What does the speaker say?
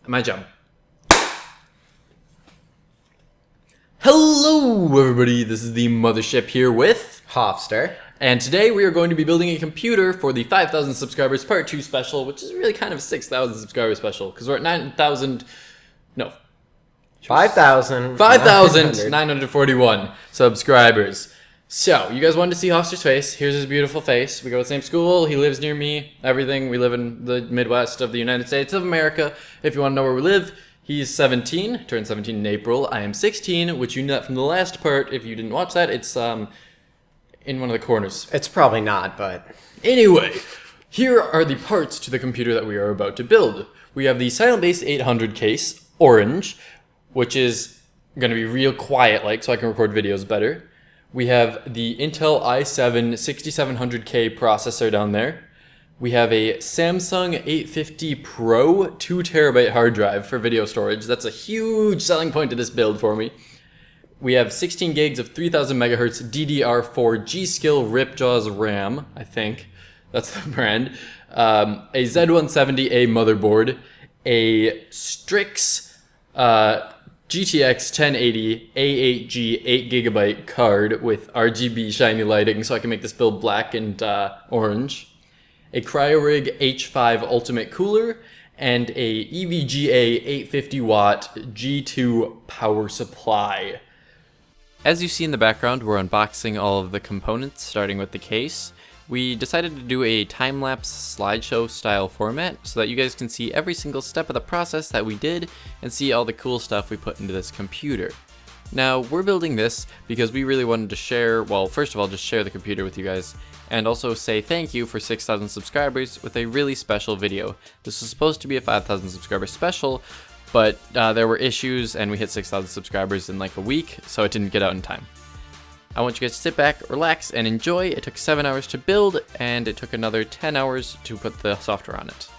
My job. Hello everybody, this is the Mothership here with Hoffster. And today we are going to be building a computer for the 5,000 subscribers part 2 special, which is really kind of a 6,000 subscriber special, because we're at 5,941 subscribers. So, you guys wanted to see Hoffster's face. Here's his beautiful face. We go to the same school, he lives near me, everything. We live in the Midwest of the United States of America. If you want to know where we live, he's 17, turned 17 in April. I am 16, which you know from the last part. If you didn't watch that, it's in one of the corners. It's probably not, but... Anyway, here are the parts to the computer that we are about to build. We have the Silent Base 800 case, orange, which is going to be real quiet-like, so I can record videos better. We have the Intel i7 6700K processor down there. We have a Samsung 850 Pro 2TB hard drive for video storage. That's a huge selling point to this build for me. We have 16 gigs of 3000 megahertz DDR4 GSkill Ripjaws RAM, I think. That's the brand. A Z170A motherboard. A Strix GTX 1080 A8G 8GB card with RGB shiny lighting so I can make this build black and orange. A Cryorig H5 Ultimate Cooler, and a EVGA 850 watt G2 power supply. As you see in the background, we're unboxing all of the components, starting with the case. We decided to do a time-lapse slideshow style format so that you guys can see every single step of the process that we did and see all the cool stuff we put into this computer. Now, we're building this because we really wanted to share, well, first of all, just share the computer with you guys, and also say thank you for 6,000 subscribers with a really special video. This was supposed to be a 5,000 subscriber special, but there were issues and we hit 6,000 subscribers in like a week, so it didn't get out in time. I want you guys to sit back, relax, and enjoy. It took 7 hours to build, and it took another 10 hours to put the software on it.